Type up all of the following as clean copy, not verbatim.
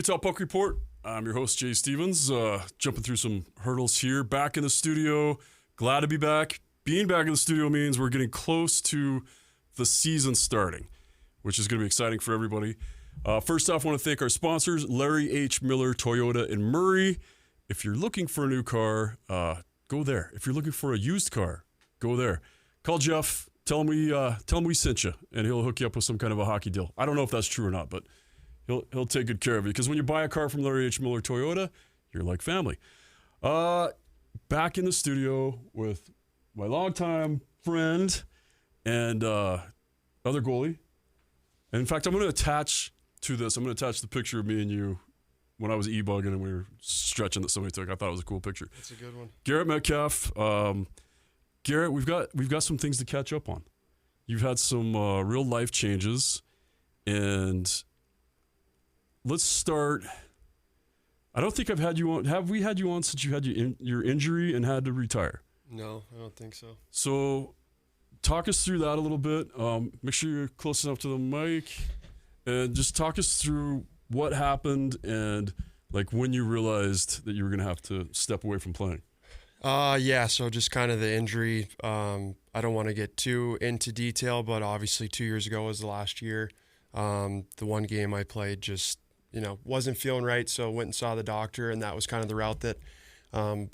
Utah Puck Report. I'm your host, Jay Stevens, jumping through some hurdles here. Back in the studio. Glad to be back. Being back in the studio means we're getting close to the season starting, which is going to be exciting for everybody. First off, I want to thank our sponsors, Larry H. Miller Toyota in Murray. If you're looking for a new car, go there. If you're looking for a used car, go there. Call Jeff. Tell him we sent you, and he'll hook you up with some kind of a hockey deal. I don't know if that's true or not, but he'll take good care of you, because when you buy a car from Larry H. Miller Toyota, you're like family. Back in the studio with my longtime friend and other goalie. And in fact, I'm going to attach to this. I'm going to attach the picture of me and you when I was e-bugging and we were stretching that somebody took. I thought it was a cool picture. That's a good one. Garrett Metcalf. Garrett, we've got some things to catch up on. You've had some real life changes, and let's start. I don't think I've had you on. Have we had you on since you had your injury and had to retire? No, I don't think so. So talk us through that a little bit. Make sure you're close enough to the mic, and just talk us through what happened and like when you realized that you were going to have to step away from playing. Yeah, so just kind of the injury. I don't want to get too into detail, but obviously 2 years ago was the last year. The one game I played just, wasn't feeling right, so went and saw the doctor, and that was kind of the route that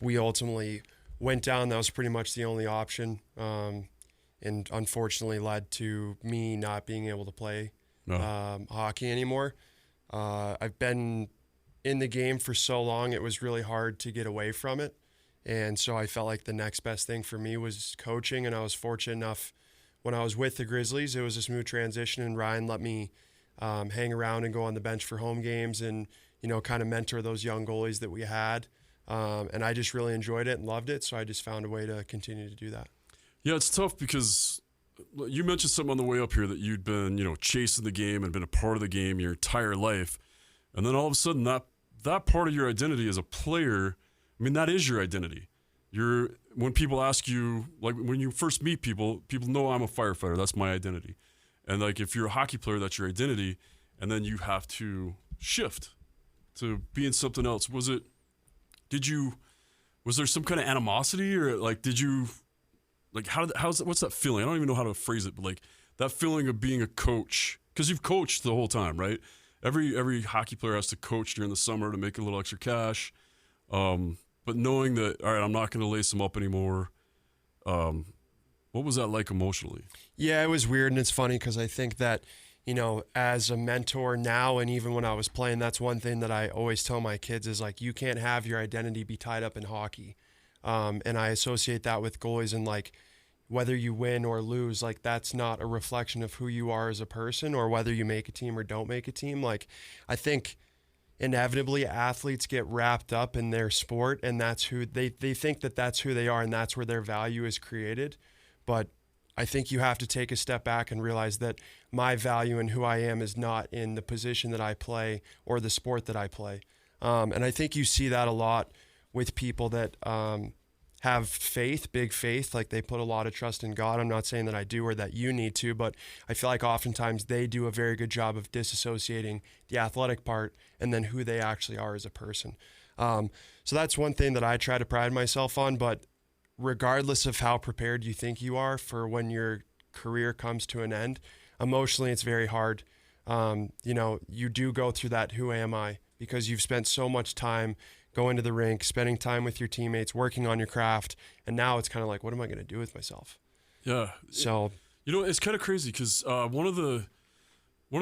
we ultimately went down. That was pretty much the only option, and unfortunately led to me not being able to play hockey anymore. I've been in the game for so long, it was really hard to get away from it. And so I felt like the next best thing for me was coaching, and I was fortunate enough when I was with the Grizzlies, it was a smooth transition, and Ryan let me hang around and go on the bench for home games and, kind of mentor those young goalies that we had. And I just really enjoyed it and loved it, so I just found a way to continue to do that. Yeah, it's tough because you mentioned something on the way up here that you'd been, chasing the game and been a part of the game your entire life. And then all of a sudden that part of your identity as a player, that is your identity. When people ask you, like when you first meet people know I'm a firefighter. That's my identity. And like if you're a hockey player, that's your identity. And then you have to shift to being something else. Was there some kind of animosity, or like what's that feeling? I don't even know how to phrase it, but like that feeling of being a coach, because you've coached the whole time, right? Every hockey player has to coach during the summer to make a little extra cash. But knowing that, all right, I'm not going to lace them up anymore. What was that like emotionally? Yeah, it was weird, and it's funny because I think that, as a mentor now, and even when I was playing, that's one thing that I always tell my kids is like, you can't have your identity be tied up in hockey. And I associate that with goalies, and like whether you win or lose, like that's not a reflection of who you are as a person or whether you make a team or don't make a team. Like I think inevitably athletes get wrapped up in their sport, and that's who they think that's who they are, and that's where their value is created. But I think you have to take a step back and realize that my value and who I am is not in the position that I play or the sport that I play. And I think you see that a lot with people that have faith, big faith, like they put a lot of trust in God. I'm not saying that I do or that you need to, but I feel like oftentimes they do a very good job of disassociating the athletic part and then who they actually are as a person. So that's one thing that I try to pride myself on, but regardless of how prepared you think you are for when your career comes to an end, emotionally it's very hard. You do go through that who am I, because you've spent so much time going to the rink, spending time with your teammates, working on your craft, and now it's kind of like, what am I going to do with myself? Yeah. So it's kind of crazy because one of the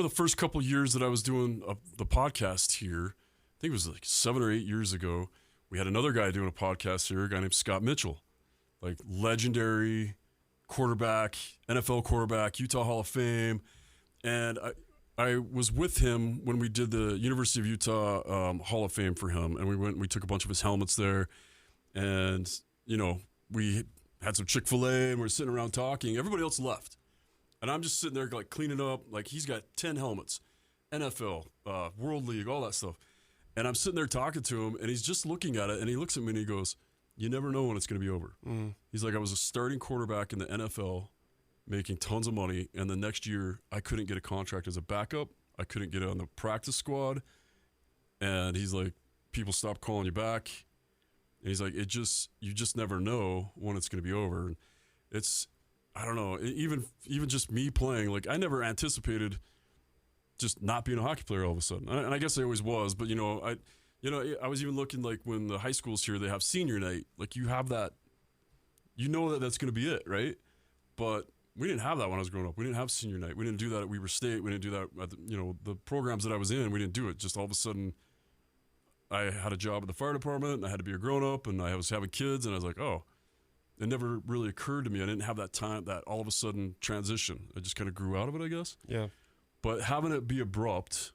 first couple of years that I was doing the podcast here, I think it was like 7 or 8 years ago, we had another guy doing a podcast here, a guy named Scott Mitchell, like legendary quarterback, NFL quarterback, Utah Hall of Fame, and I was with him when we did the University of Utah Hall of Fame for him, and we took a bunch of his helmets there, and we had some Chick-fil-A, and we're sitting around talking. Everybody else left, and I'm just sitting there like cleaning up. Like he's got 10 helmets, NFL, World League, all that stuff, and I'm sitting there talking to him, and he's just looking at it, and he looks at me and he goes, "You never know when it's going to be over." He's like, "I was a starting quarterback in the NFL, making tons of money, and the next year I couldn't get a contract as a backup. I couldn't get on the practice squad. And he's like, people stop calling you back. And he's like, you just never know when it's going to be over. And it's, I don't know, even just me playing, like I never anticipated just not being a hockey player all of a sudden. And I guess I always was, but I was even looking like when the high schools here, they have senior night. Like you have that, that's going to be it, right? But we didn't have that when I was growing up. We didn't have senior night. We didn't do that at Weber State. We didn't do that at the programs that I was in. We didn't do it. Just all of a sudden, I had a job at the fire department, and I had to be a grown-up, and I was having kids, and I was like, oh, it never really occurred to me. I didn't have that time, that all of a sudden transition. I just kind of grew out of it, I guess. Yeah. But having it be abrupt,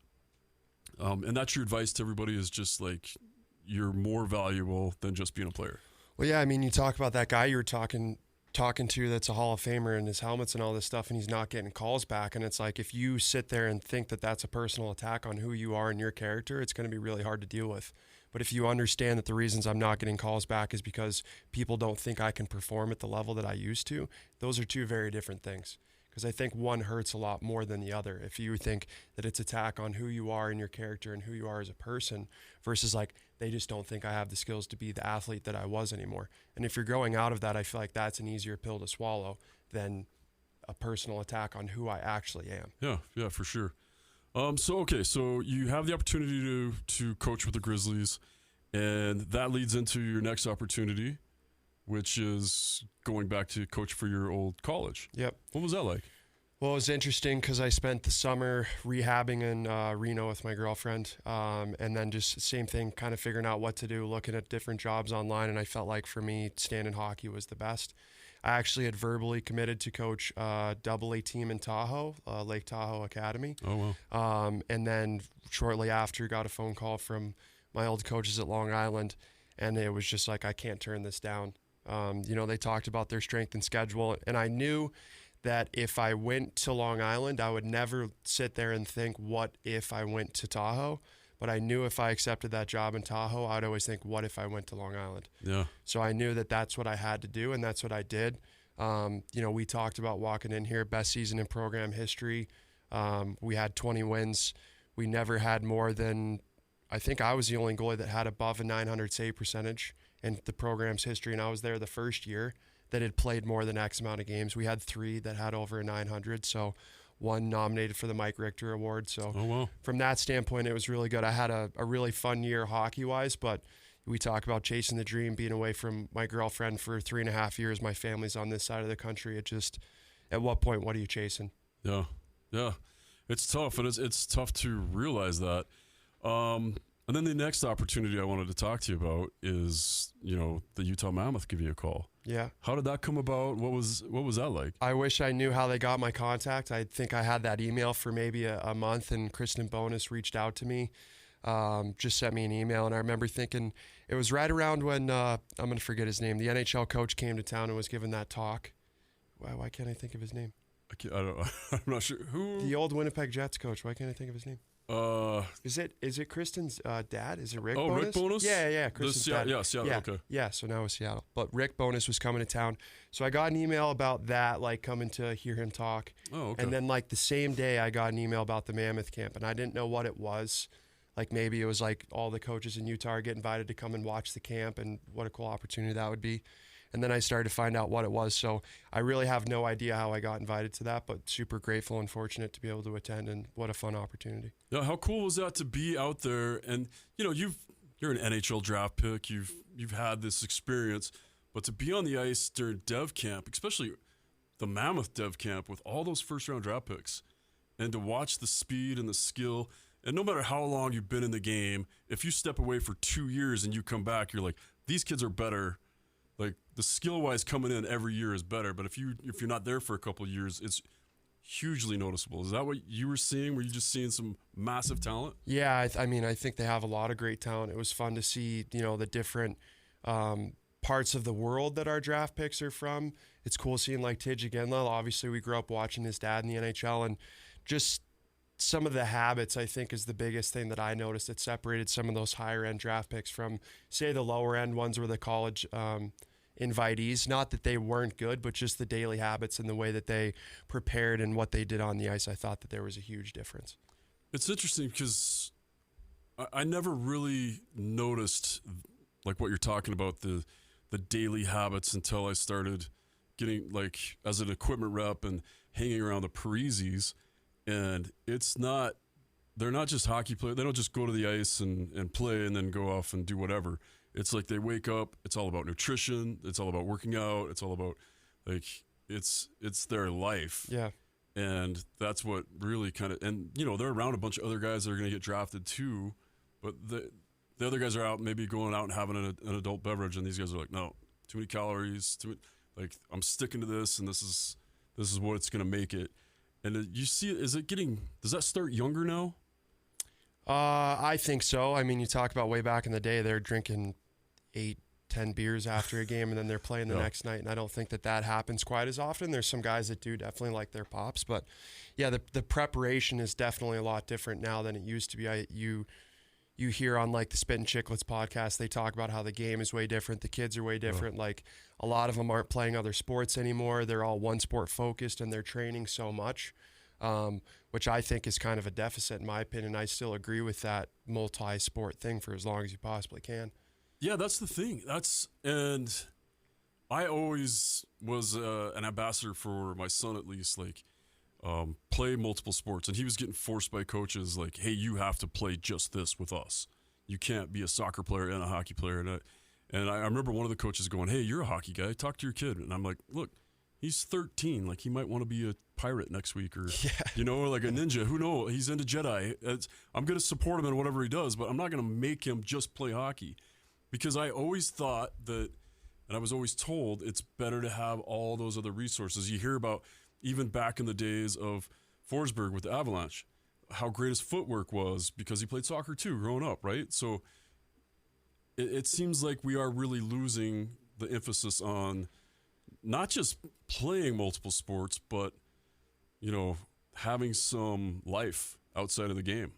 and that's your advice to everybody, is just like, you're more valuable than just being a player. Well, yeah, I mean, you talk about that guy you were talking to that's a Hall of Famer and his helmets and all this stuff, and he's not getting calls back. And it's like, if you sit there and think that that's a personal attack on who you are and your character, it's going to be really hard to deal with. But if you understand that the reasons I'm not getting calls back is because people don't think I can perform at the level that I used to, those are two very different things. Because I think one hurts a lot more than the other. If you think that it's attack on who you are and your character and who you are as a person versus like, they just don't think I have the skills to be the athlete that I was anymore. And if you're growing out of that, I feel like that's an easier pill to swallow than a personal attack on who I actually am. Yeah, for sure. So you have the opportunity to coach with the Grizzlies, and that leads into your next opportunity, which is going back to coach for your old college. Yep. What was that like? Well, it was interesting because I spent the summer rehabbing in Reno with my girlfriend, and then just same thing, kind of figuring out what to do, looking at different jobs online, and I felt like for me, staying in hockey was the best. I actually had verbally committed to coach a AA team in Tahoe, Lake Tahoe Academy. Oh, wow. And then shortly after, got a phone call from my old coaches at Long Island, and it was just like, I can't turn this down. They talked about their strength and schedule, and I knew that if I went to Long Island, I would never sit there and think, what if I went to Tahoe? But I knew if I accepted that job in Tahoe, I'd always think, what if I went to Long Island? Yeah. So I knew that that's what I had to do, and that's what I did. We talked about walking in here, best season in program history. We had 20 wins. We never had more than, I think I was the only goalie that had above a 900 save percentage in the program's history, and I was there the first year that had played more than X amount of games. We had 3 that had over a 900, so 1 nominated for the Mike Richter Award. So Oh, wow. from that standpoint, it was really good. I had a really fun year hockey-wise, but we talk about chasing the dream, being away from my girlfriend for 3.5 years. My family's on this side of the country. It just, at what point, what are you chasing? Yeah. It's tough, and it's tough to realize that. And then the next opportunity I wanted to talk to you about is, the Utah Mammoth give you a call. Yeah. How did that come about? What was that like? I wish I knew how they got my contact. I think I had that email for maybe a month, and Kristen Bonus reached out to me, just sent me an email. And I remember thinking it was right around when, I'm going to forget his name, the NHL coach came to town and was giving that talk. Why can't I think of his name? I'm not sure. Who? The old Winnipeg Jets coach. Why can't I think of his name? Is it Kristen's dad? Is it Rick Bonus? Rick Bonus? Yeah, Kristen's dad. Yeah, Seattle, okay. Yeah, so now it's Seattle. But Rick Bonus was coming to town. So I got an email about that, like coming to hear him talk. Oh, okay. And then like the same day I got an email about the Mammoth camp, and I didn't know what it was. Like maybe it was like all the coaches in Utah get invited to come and watch the camp, and what a cool opportunity that would be. And then I started to find out what it was. So I really have no idea how I got invited to that, but super grateful and fortunate to be able to attend, and what a fun opportunity. Yeah, how cool was that to be out there? And you're an NHL draft pick. You've had this experience, but to be on the ice during dev camp, especially the Mammoth dev camp with all those first round draft picks, and to watch the speed and the skill, and no matter how long you've been in the game, if you step away for 2 years and you come back, you're like, these kids are better. Like the skill-wise coming in every year is better, but if you're not there for a couple of years, it's hugely noticeable. Is that what you were seeing? Were you just seeing some massive talent? Yeah, I mean, I think they have a lot of great talent. It was fun to see, the different parts of the world that our draft picks are from. It's cool seeing like Tidge Agenla. Obviously, we grew up watching his dad in the NHL, and just some of the habits, I think, is the biggest thing that I noticed that separated some of those higher-end draft picks from, say, the lower-end ones were the college invitees. Not that they weren't good, but just the daily habits and the way that they prepared and what they did on the ice. I thought that there was a huge difference. It's interesting because I never really noticed like what you're talking about, the daily habits, until I started getting like as an equipment rep and hanging around the Parisis. And they're not just hockey players. They don't just go to the ice and play and then go off and do whatever. It's like they wake up, it's all about nutrition, it's all about working out, it's all about like it's their life. Yeah. And that's what really kind of, and they're around a bunch of other guys that are going to get drafted too, but the other guys are out maybe going out and having an adult beverage, and these guys are like, no, too many calories, like I'm sticking to this, and this is what it's going to make it. And you see, does that start younger now? I think so. I mean, you talk about way back in the day, they're drinking 8-10 beers after a game, and then they're playing the next night. And I don't think that happens quite as often. There's some guys that do definitely like their pops, but yeah, the preparation is definitely a lot different now than it used to be. You hear on like the Spit and Chicklets podcast, they talk about how the game is way different. The kids are way different. Like a lot of them aren't playing other sports anymore. They're all one sport focused, and they're training so much. Which I think is kind of a deficit in my opinion. I still agree with that multi-sport thing for as long as you possibly can. Yeah, that's the thing. And I always was an ambassador for my son, at least, like play multiple sports. And he was getting forced by coaches like, hey, you have to play just this with us. You can't be a soccer player and a hockey player. And I remember one of the coaches going, hey, you're a hockey guy. Talk to your kid. And I'm like, look, he's 13. Like, he might want to be a pirate next week or, or like a ninja. Who knows? He's into Jedi. I'm going to support him in whatever he does, but I'm not going to make him just play hockey, because I always thought that, and I was always told, it's better to have all those other resources. You hear about, even back in the days of Forsberg with the Avalanche, how great his footwork was because he played soccer too growing up, right? So it seems like we are really losing the emphasis on not just playing multiple sports, but having some life outside of the game.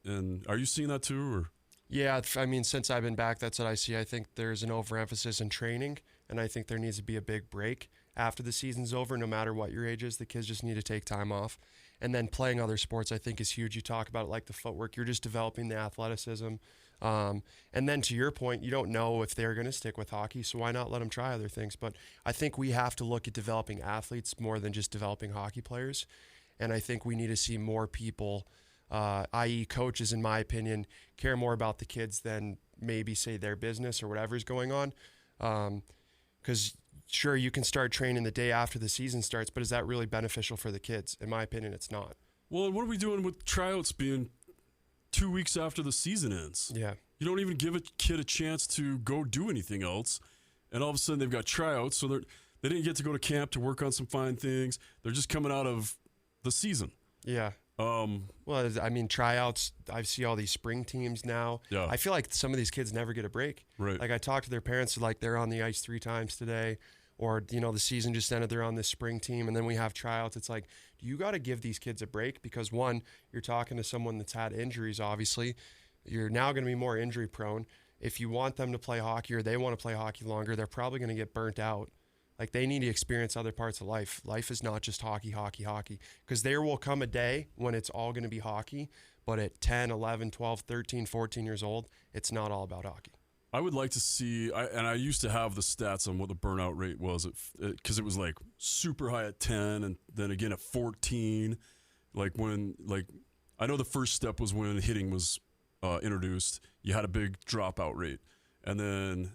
And are you seeing that too, or? Yeah, I mean, since I've been back, that's what I see. I think there's an overemphasis in training, and I think there needs to be a big break after the season's over. No matter what your age is, the kids just need to take time off. And then playing other sports, I think, is huge. You talk about it like the footwork. You're just developing the athleticism. And then to your point, you don't know if they're going to stick with hockey, so why not let them try other things? But I think we have to look at developing athletes more than just developing hockey players. And I think we need to see more people, i.e. coaches, in my opinion, care more about the kids than maybe, say, their business or whatever's going on. Because sure, you can start training the day after the season starts, but is that really beneficial for the kids? In my opinion, it's not. Well, and what are we doing with tryouts being 2 weeks after the season ends? Yeah. You don't even give a kid a chance to go do anything else, and all of a sudden they've got tryouts, so they didn't get to go to camp to work on some fine things. They're just coming out of the season. Yeah. Well, I mean, tryouts, I see all these spring teams now. Yeah. I feel like some of these kids never get a break. Right. Like, I talk to their parents, like they're on the ice 3 times today, or, the season just ended, they're on this spring team, and then we have tryouts. It's like, you got to give these kids a break, because one, you're talking to someone that's had injuries, obviously. You're now going to be more injury prone. If you want them to play hockey, or they want to play hockey longer, they're probably going to get burnt out. Like, they need to experience other parts of life. Life is not just hockey, hockey, hockey. Because there will come a day when it's all going to be hockey, but at 10, 11, 12, 13, 14 years old, it's not all about hockey. I would like to see, and I used to have the stats on what the burnout rate was, because it was like super high at 10 and then again at 14. Like I know the first step was when hitting was introduced. You had a big dropout rate. And then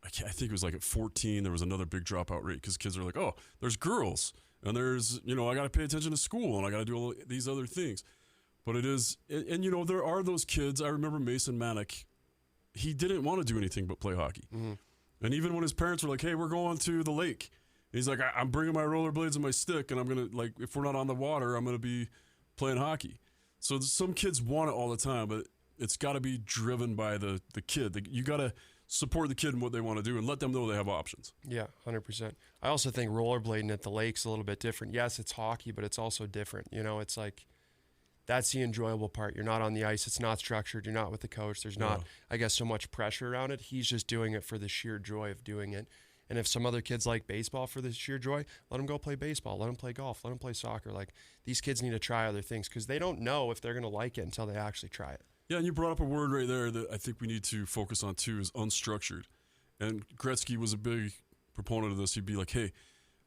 I think it was like at 14, there was another big dropout rate because kids are like, oh, there's girls and there's, I got to pay attention to school and I got to do all these other things. But it is, and there are those kids. I remember Mason Manick. He didn't want to do anything but play hockey. Mm-hmm. And even when his parents were like, hey, we're going to the lake. He's like, I'm bringing my rollerblades and my stick, and I'm going to, if we're not on the water, I'm going to be playing hockey. So some kids want it all the time, but it's got to be driven by the kid. You got to support the kid in what they want to do and let them know they have options. Yeah, 100%. I also think rollerblading at the lake's a little bit different. Yes, it's hockey, but it's also different. It's like, that's the enjoyable part. You're not on the ice. It's not structured. You're not with the coach. There's not, I guess, so much pressure around it. He's just doing it for the sheer joy of doing it. And if some other kids like baseball for the sheer joy, let them go play baseball. Let them play golf. Let them play soccer. Like, these kids need to try other things because they don't know if they're going to like it until they actually try it. Yeah, and you brought up a word right there that I think we need to focus on too, is unstructured. And Gretzky was a big proponent of this. He'd be like, hey,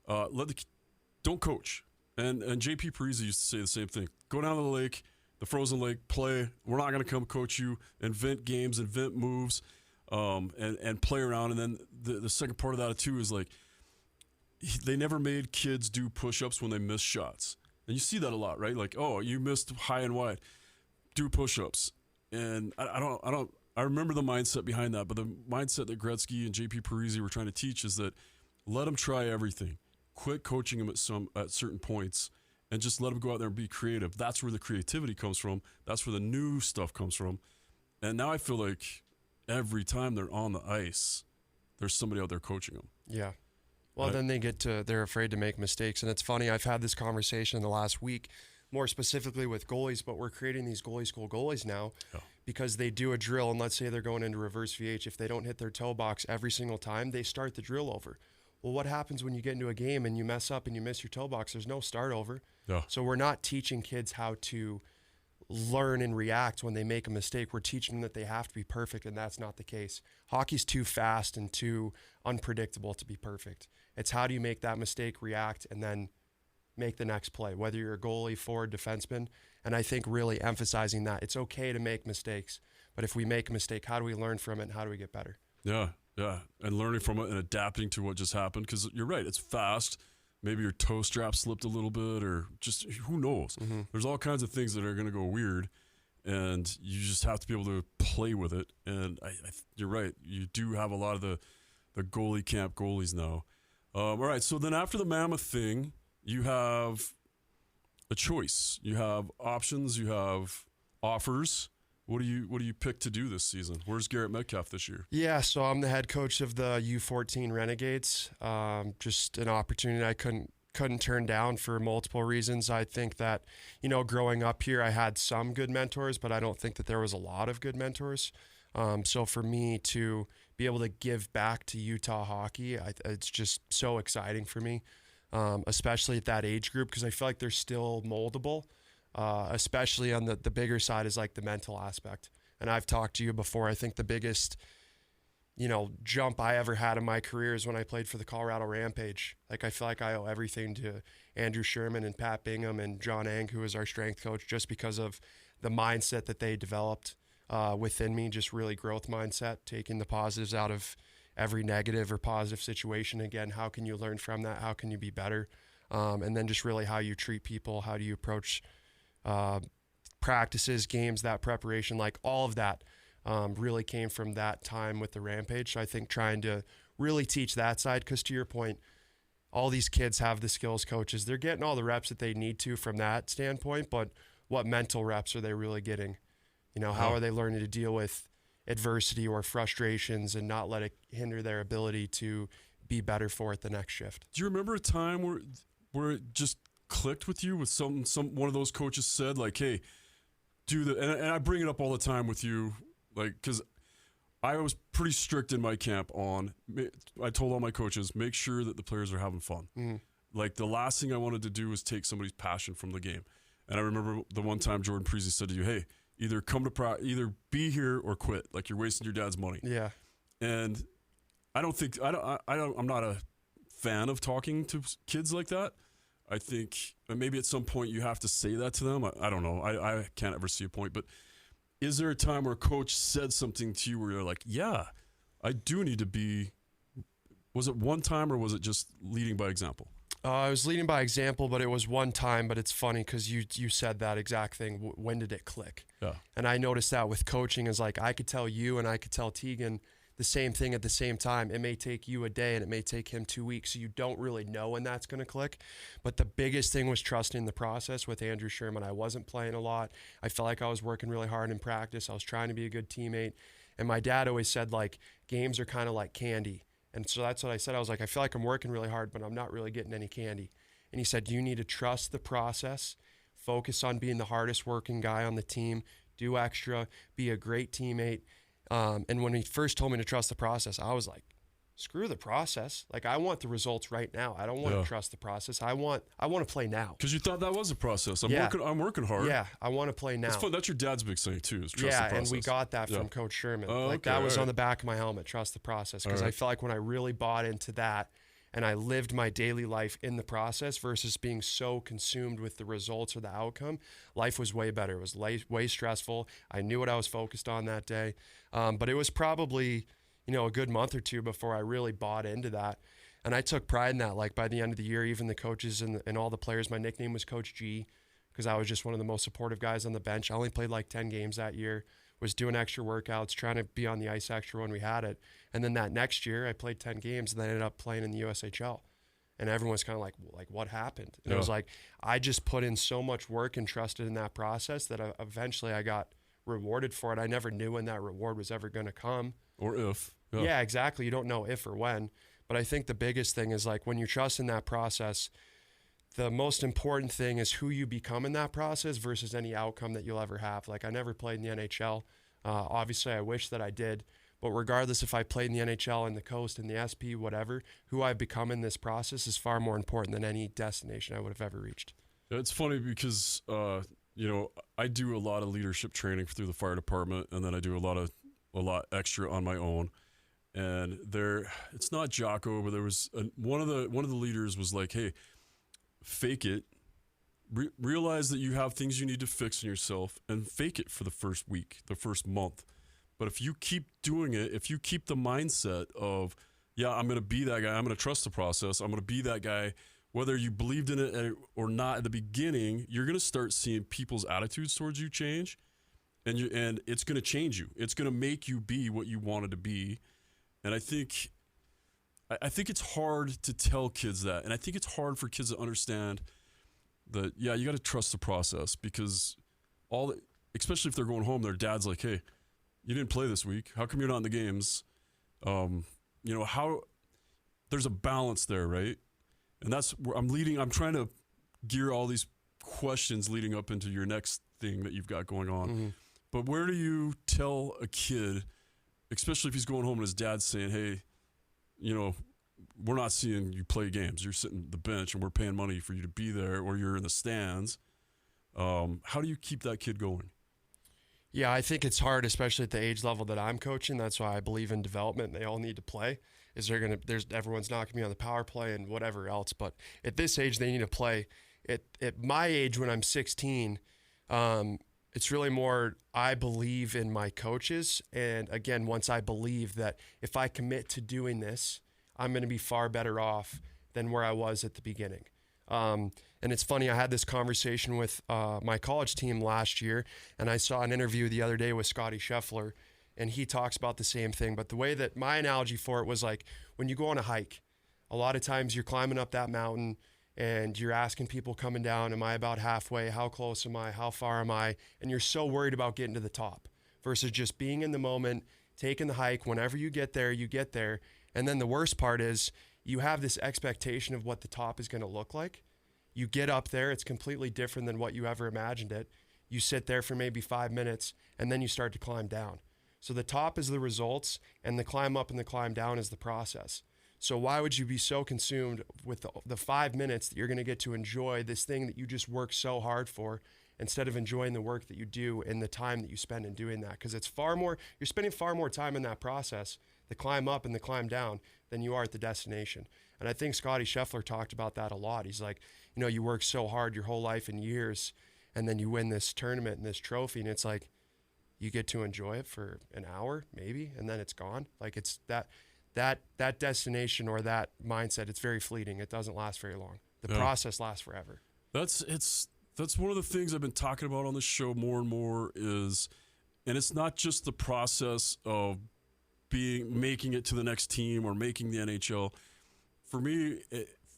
don't coach. And JP Parise used to say the same thing. Go down to the lake, the frozen lake, play. We're not going to come coach you. Invent games, invent moves, and play around. And then the second part of that too is like, they never made kids do push-ups when they missed shots. And you see that a lot, right? Like, oh, you missed high and wide. Do push-ups. And I remember the mindset behind that, but the mindset that Gretzky and JP Parise were trying to teach is that let them try everything. Quit coaching them at certain points and just let them go out there and be creative. That's where the creativity comes from. That's where the new stuff comes from. And now I feel like every time they're on the ice, there's somebody out there coaching them. Yeah. Well, then they're afraid to make mistakes. And it's funny, I've had this conversation in the last week, more specifically with goalies, but we're creating these goalie school goalies now because they do a drill, and let's say they're going into reverse VH. If they don't hit their toe box every single time, they start the drill over. Well, what happens when you get into a game and you mess up and you miss your toe box? There's no start over. Yeah. So we're not teaching kids how to learn and react when they make a mistake. We're teaching them that they have to be perfect, and that's not the case. Hockey's too fast and too unpredictable to be perfect. It's how do you make that mistake, react, and then make the next play, whether you're a goalie, forward, defenseman. And I think really emphasizing that it's okay to make mistakes, but if we make a mistake, how do we learn from it and how do we get better? Yeah, and learning from it and adapting to what just happened, because you're right, it's fast. Maybe your toe strap slipped a little bit, or just who knows. Mm-hmm. There's all kinds of things that are going to go weird, and you just have to be able to play with it. And you're right, you do have a lot of the goalie camp goalies now. All right, so then after the Mammoth thing, you have a choice. You have options. You have offers. What do you pick to do this season? Where's Garrett Metcalf this year? Yeah, so I'm the head coach of the U14 Renegades. Just an opportunity I couldn't turn down for multiple reasons. I think that, growing up here, I had some good mentors, but I don't think that there was a lot of good mentors. So for me to be able to give back to Utah hockey, it's just so exciting for me, especially at that age group, because I feel like they're still moldable. Especially on the bigger side is like the mental aspect. And I've talked to you before. I think the biggest, jump I ever had in my career is when I played for the Colorado Rampage. Like, I feel like I owe everything to Andrew Sherman and Pat Bingham and John Ang, who was our strength coach, just because of the mindset that they developed within me, just really growth mindset, taking the positives out of every negative or positive situation. Again, how can you learn from that? How can you be better? And then just really how you treat people, how do you approach practices, games, that preparation, like all of that really came from that time with the Rampage. So I think trying to really teach that side, because to your point, all these kids have the skills coaches. They're getting all the reps that they need to from that standpoint, but what mental reps are they really getting? How are they learning to deal with adversity or frustrations and not let it hinder their ability to be better for it the next shift? Do you remember a time where it just clicked with you, with one of those coaches said, like, hey, do the, and I bring it up all the time with you, like, because I was pretty strict in my camp I told all my coaches, make sure that the players are having fun. Mm-hmm. Like, the last thing I wanted to do was take somebody's passion from the game. And I remember the one time Jordan Parise said to you, hey, either either be here or quit. Like, you're wasting your dad's money. Yeah. And I'm not a fan of talking to kids like that. I think maybe at some point you have to say that to them. I don't know. I can't ever see a point. But is there a time where a coach said something to you where you're like, yeah, I do need to be – was it one time or was it just leading by example? I was leading by example, but it was one time. But it's funny because you said that exact thing. When did it click? Yeah. And I noticed that with coaching is like I could tell you and I could tell Tegan the same thing at the same time. It may take you a day and it may take him 2 weeks. So you don't really know when that's going to click. But the biggest thing was trusting the process with Andrew Sherman. I wasn't playing a lot. I felt like I was working really hard in practice. I was trying to be a good teammate. And my dad always said, like, games are kind of like candy. And so that's what I said. I was like, I feel like I'm working really hard, but I'm not really getting any candy. And he said, you need to trust the process, focus on being the hardest working guy on the team, do extra, be a great teammate. And when he first told me to trust the process, I was like screw the process. Like, I want the results right now. I don't want to trust the process. I want to play now. Because you thought that was a process. I'm working hard. Yeah, I want to play now. That's fun. That's your dad's big saying too, is trust the process. And we got that from Coach Sherman. That was on the back of my helmet, trust the process. Because I felt like when I really bought into that and I lived my daily life in the process versus being so consumed with the results or the outcome, life was way better. It was way stressful. I knew what I was focused on that day. But it was probably, a good month or two before I really bought into that. And I took pride in that. Like, by the end of the year, even the coaches and all the players, my nickname was Coach G, because I was just one of the most supportive guys on the bench. I only played like 10 games that year, was doing extra workouts, trying to be on the ice extra when we had it. And then that next year, I played 10 games and then ended up playing in the USHL. And everyone's kind of like, what happened? And it was like, I just put in so much work and trusted in that process that eventually I got rewarded for it. I never knew when that reward was ever going to come. Or if. Yeah, exactly. You don't know if or when. But I think the biggest thing is, like, when you trust in that process, the most important thing is who you become in that process versus any outcome that you'll ever have. Like, I never played in the NHL. Obviously, I wish that I did. But regardless if I played in the NHL, in the Coast, in the SP, whatever, who I've become in this process is far more important than any destination I would have ever reached. It's funny because, I do a lot of leadership training through the fire department, and then I do a lot extra on my own. And it's not Jocko, but there was one of the leaders was like, hey, fake it, realize that you have things you need to fix in yourself, and fake it for the first week, the first month. But if you keep doing it, if you keep the mindset of, I'm going to be that guy, I'm going to trust the process, I'm going to be that guy, whether you believed in it or not at the beginning, you're going to start seeing people's attitudes towards you change, and it's going to change you. It's going to make you be what you wanted to be. And I think it's hard to tell kids that. And I think it's hard for kids to understand that, you got to trust the process, because especially if they're going home, their dad's like, hey, you didn't play this week. How come you're not in the games? There's a balance there, right? And that's where I'm trying to gear all these questions leading up into your next thing that you've got going on. Mm-hmm. But where do you tell a kid, especially if he's going home and his dad's saying, hey, we're not seeing you play games. You're sitting at the bench and we're paying money for you to be there, or you're in the stands. How do you keep that kid going? Yeah, I think it's hard, especially at the age level that I'm coaching. That's why I believe in development. They all need to play. Everyone's not going to be on the power play and whatever else. But at this age, they need to play. At my age, when I'm 16, it's really more, I believe in my coaches. And again, once I believe that if I commit to doing this, I'm going to be far better off than where I was at the beginning. And it's funny, I had this conversation with my college team last year, and I saw an interview the other day with Scotty Scheffler, and he talks about the same thing. But the way that my analogy for it was like, when you go on a hike, a lot of times you're climbing up that mountain, and you're asking people coming down, am I about halfway? How close am I? How far am I? And you're so worried about getting to the top versus just being in the moment, taking the hike. Whenever you get there, you get there. And then the worst part is you have this expectation of what the top is going to look like. You get up there, it's completely different than what you ever imagined it. You sit there for maybe 5 minutes, and then you start to climb down. So the top is the results, and the climb up and the climb down is the process. So why would you be so consumed with the 5 minutes that you're going to get to enjoy this thing that you just work so hard for, instead of enjoying the work that you do and the time that you spend in doing that? Because you're spending far more time in that process, the climb up and the climb down, than you are at the destination. And I think Scotty Scheffler talked about that a lot. He's like, you work so hard your whole life and years, and then you win this tournament and this trophy, and it's like you get to enjoy it for an hour maybe, and then it's gone. Like, it's that destination or that mindset, it's very fleeting. It doesn't last very long. The process lasts forever. That's one of the things I've been talking about on this show more and more and it's not just the process of making it to the next team or making the NHL. For me,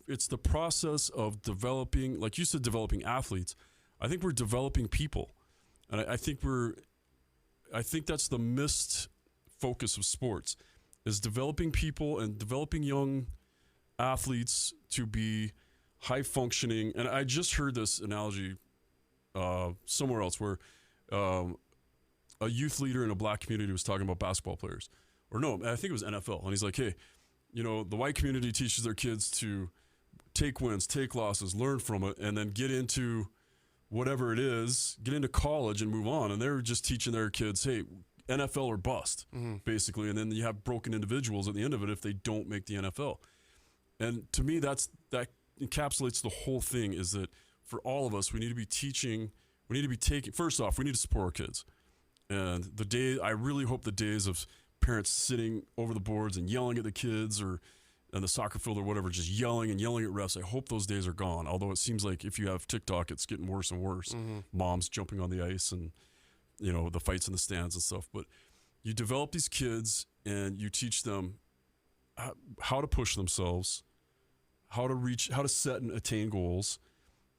it's the process of developing, like you said, developing athletes. I think we're developing people. And I think that's the missed focus of sports, is developing people and developing young athletes to be high functioning. And I just heard this analogy somewhere else where a youth leader in a black community was talking about basketball players. Or no, I think it was NFL. And he's like, hey, the white community teaches their kids to take wins, take losses, learn from it, and then get into whatever it is, get into college and move on. And they're just teaching their kids, hey, NFL or bust, basically. And then you have broken individuals at the end of it if they don't make the NFL. And to me, that encapsulates the whole thing, is that for all of us, we need to be teaching, first off, we need to support our kids. And I really hope the days of parents sitting over the boards and yelling at the kids or on the soccer field or whatever, just yelling at refs, I hope those days are gone. Although it seems like if you have TikTok, it's getting worse and worse. Moms jumping on the ice and, the fights in the stands and stuff. But you develop these kids and you teach them how to push themselves, how to set and attain goals,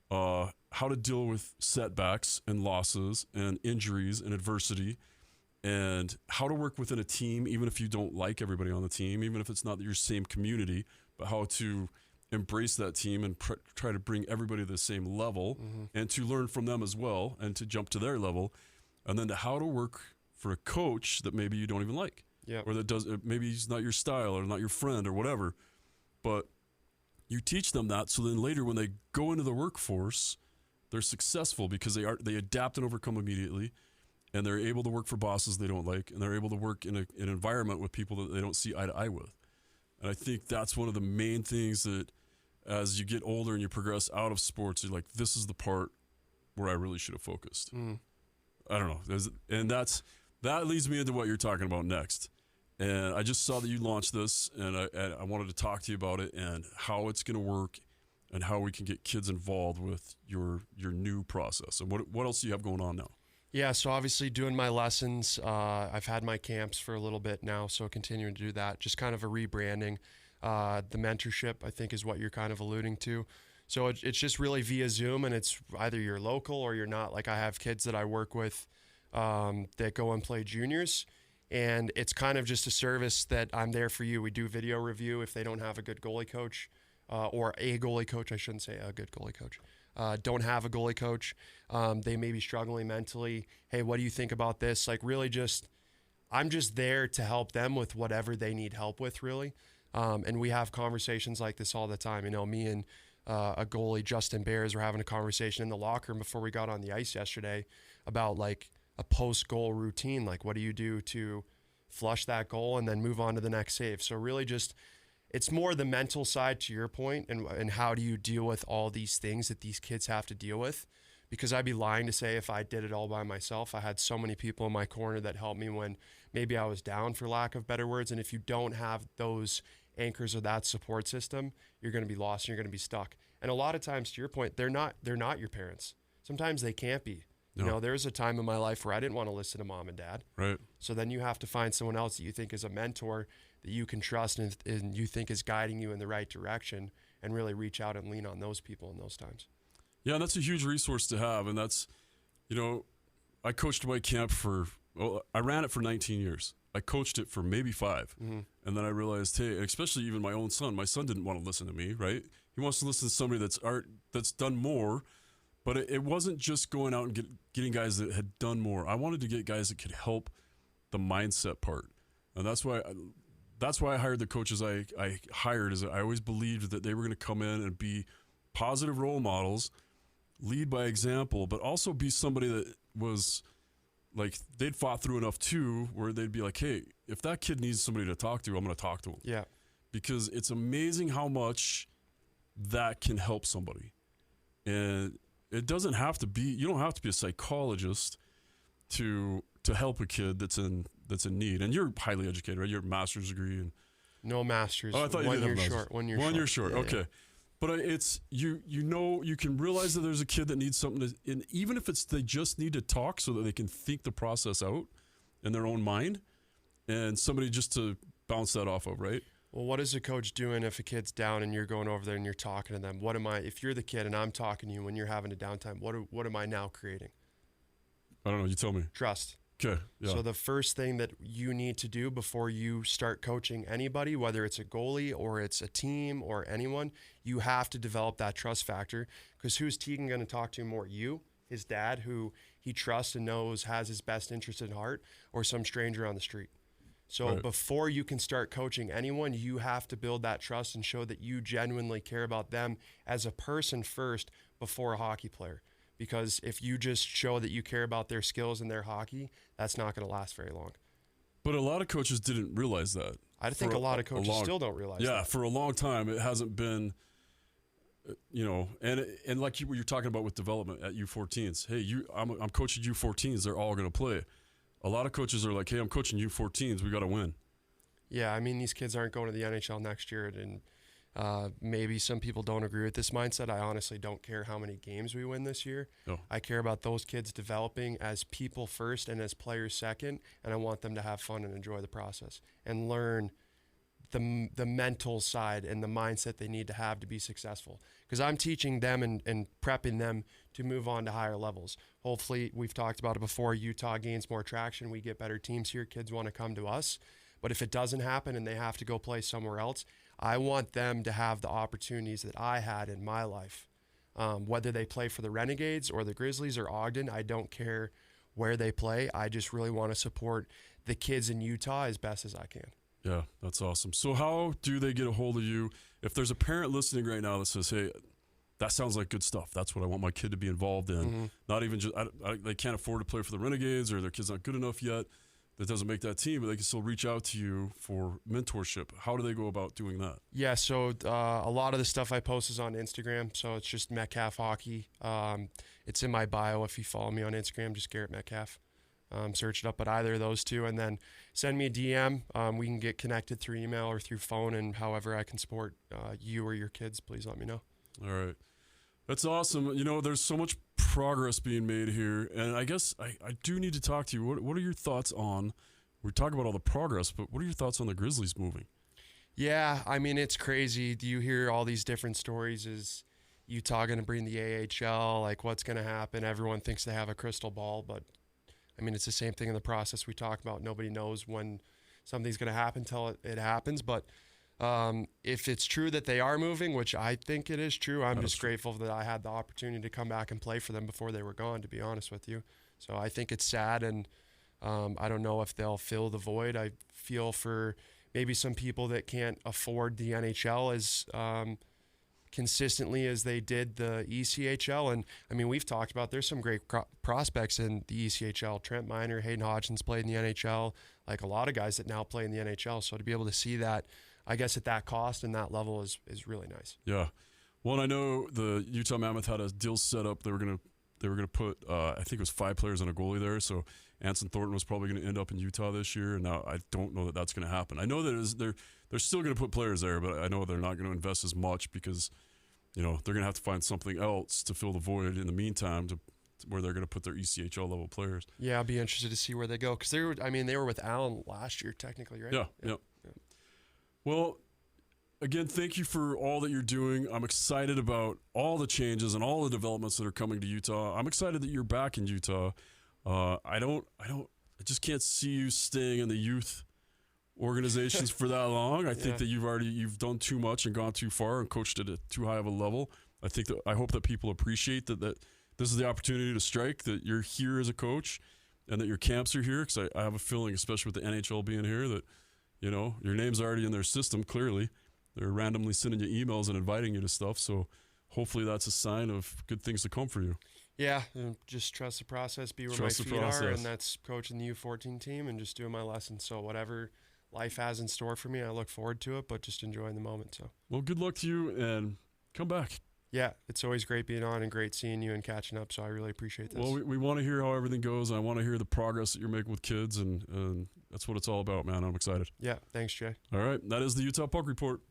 how to deal with setbacks and losses and injuries and adversity, and how to work within a team, even if you don't like everybody on the team, even if it's not your same community, but how to embrace that team and try to bring everybody to the same level and to learn from them as well and to jump to their level. And then to how to work for a coach that maybe you don't even like, or that maybe he's not your style or not your friend or whatever, but you teach them that. So then later when they go into the workforce, they're successful because they adapt and overcome immediately. And they're able to work for bosses they don't like, and they're able to work in an environment with people that they don't see eye to eye with. And I think that's one of the main things that as you get older and you progress out of sports, you're like, this is the part where I really should have focused. I don't know. And that leads me into what you're talking about next. And I just saw that you launched this, and I wanted to talk to you about it and how it's going to work and how we can get kids involved with your new process. And what else do you have going on now? Yeah, so obviously doing my lessons. I've had my camps for a little bit now, so continuing to do that. Just kind of a rebranding. The mentorship, I think, is what you're kind of alluding to. So it's just really via Zoom, and it's either you're local or you're not. Like I have kids that I work with that go and play juniors, and it's kind of just a service that I'm there for you. We do video review if they don't have a good goalie coach or a goalie coach. I shouldn't say a good goalie coach. Don't have a goalie coach. They may be struggling mentally. Hey, what do you think about this? Like really I'm just there to help them with whatever they need help with, really. And we have conversations like this all the time. Me and a goalie, Justin Bears, were having a conversation in the locker room before we got on the ice yesterday about like a post-goal routine. Like what do you do to flush that goal and then move on to the next save? So really it's more the mental side, to your point, and how do you deal with all these things that these kids have to deal with? Because I'd be lying to say if I did it all by myself. I had so many people in my corner that helped me when maybe I was down, for lack of better words. And if you don't have those anchors or that support system, you're going to be lost and you're going to be stuck. And a lot of times, to your point, they're not your parents. Sometimes they can't be. No. There was a time in my life where I didn't want to listen to mom and dad. Right. So then you have to find someone else that you think is a mentor that you can trust and you think is guiding you in the right direction, and really reach out and lean on those people in those times. Yeah, and that's a huge resource to have. And that's, I coached my camp I ran it for 19 years. I coached it for maybe 5. And then I realized, hey, especially even my own son, my son didn't want to listen to me, right? He wants to listen to somebody that's done more. But it wasn't just going out and getting guys that had done more. I wanted to get guys that could help the mindset part. And that's why I hired the coaches I hired, is I always believed that they were going to come in and be positive role models, lead by example, but also be somebody that was like, they'd fought through enough too, where they'd be like, hey, if that kid needs somebody to talk to, I'm going to talk to him. Yeah. Because it's amazing how much that can help somebody. And it doesn't have to be, you don't have to be a psychologist to help a kid that's in need. And you're highly educated, right? You have a master's degree. And no master's. Oh, I thought you did have a master's. Short. 1 year short. 1 year short. Yeah, okay. Yeah. But it's, you can realize that there's a kid that needs something and even if it's, they just need to talk so that they can think the process out in their own mind, and somebody just to bounce that off of, right? Well, what is a coach doing if a kid's down and you're going over there and you're talking to them? If you're the kid and I'm talking to you when you're having a downtime, what am I now creating? I don't know. You tell me. Trust. Okay. Yeah. So the first thing that you need to do before you start coaching anybody, whether it's a goalie or it's a team or anyone, you have to develop that trust factor. Because who's Tegan going to talk to more? You, his dad, who he trusts and knows has his best interest at heart, or some stranger on the street? So Right. before you can start coaching anyone, you have to build that trust and show that you genuinely care about them as a person first before a hockey player. Because if you just show that you care about their skills and their hockey, that's not going to last very long. But a lot of coaches didn't realize that. I think For a lot of coaches still don't realize that. Yeah, for a long time, it hasn't been, and like what you're talking about with development at U14s. Hey, I'm coaching U14s. They're all going to play. A lot of coaches are like, hey, I'm coaching U14s. We got to win. Yeah, I mean, these kids aren't going to the NHL next year, and maybe some people don't agree with this mindset. I honestly don't care how many games we win this year. No. I care about those kids developing as people first and as players second, and I want them to have fun and enjoy the process and learn the mental side and the mindset they need to have to be successful. Because I'm teaching them and prepping them to move on to higher levels. Hopefully, we've talked about it before, Utah gains more traction. We get better teams here. Kids want to come to us. But if it doesn't happen and they have to go play somewhere else, I want them to have the opportunities that I had in my life. Whether they play for the Renegades or the Grizzlies or Ogden, I don't care where they play. I just really want to support the kids in Utah as best as I can. Yeah, that's awesome. So how do they get a hold of you? If there's a parent listening right now that says, hey, that sounds like good stuff. That's what I want my kid to be involved in. Mm-hmm. Not even just, they can't afford to play for the Renegades or their kid's not good enough yet. That doesn't make that team, but they can still reach out to you for mentorship. How do they go about doing that? Yeah, so a lot of the stuff I post is on Instagram, so it's just Metcalf Hockey. It's in my bio if you follow me on Instagram, just Garrett Metcalf. Search it up at either of those two, and then send me a DM. We can get connected through email or through phone, and however I can support you or your kids, please let me know. All right. That's awesome. There's so much progress being made here, and I guess I do need to talk to you. What are your thoughts on, we're talking about all the progress, but what are your thoughts on the Grizzlies moving? Yeah, I mean, it's crazy. Do you hear all these different stories? Is Utah going to bring the AHL? Like, what's going to happen? Everyone thinks they have a crystal ball, but, I mean, it's the same thing in the process we talk about. Nobody knows when something's going to happen until it happens, but if it's true that they are moving, which I think it is true, I'm just grateful that I had the opportunity to come back and play for them before they were gone, to be honest with you. So I think it's sad, and I don't know if they'll fill the void. I feel for maybe some people that can't afford the NHL as consistently as they did the ECHL. And, I mean, we've talked about there's some great prospects in the ECHL. Trent Miner, Hayden Hodgins played in the NHL, like a lot of guys that now play in the NHL. So to be able to see that, I guess at that cost and that level is really nice. Yeah. Well, and I know the Utah Mammoth had a deal set up. They were gonna put I think it was 5 players and a goalie there. So Anson Thornton was probably going to end up in Utah this year. And now I don't know that that's going to happen. I know that they're still going to put players there, but I know they're not going to invest as much because they're going to have to find something else to fill the void in the meantime where they're going to put their ECHL level players. Yeah, I'll be interested to see where they go because they were with Allen last year technically, right? Yeah. Well, again, thank you for all that you're doing. I'm excited about all the changes and all the developments that are coming to Utah. I'm excited that you're back in Utah. I just can't see you staying in the youth organizations for that long. I think that you've done too much and gone too far and coached at too high of a level. I hope that people appreciate that this is the opportunity to strike, that you're here as a coach and that your camps are here. Because I have a feeling, especially with the NHL being here, that your name's already in their system, clearly. They're randomly sending you emails and inviting you to stuff. So hopefully that's a sign of good things to come for you. Yeah, just trust the process, be where my feet are, and that's coaching the U14 team and just doing my lessons. So whatever life has in store for me, I look forward to it, but just enjoying the moment. So, well, good luck to you, and come back. Yeah, it's always great being on and great seeing you and catching up, so I really appreciate this. Well, we want to hear how everything goes. I want to hear the progress that you're making with kids, and that's what it's all about, man. I'm excited. Yeah, thanks, Jay. All right, that is the Utah Puck Report.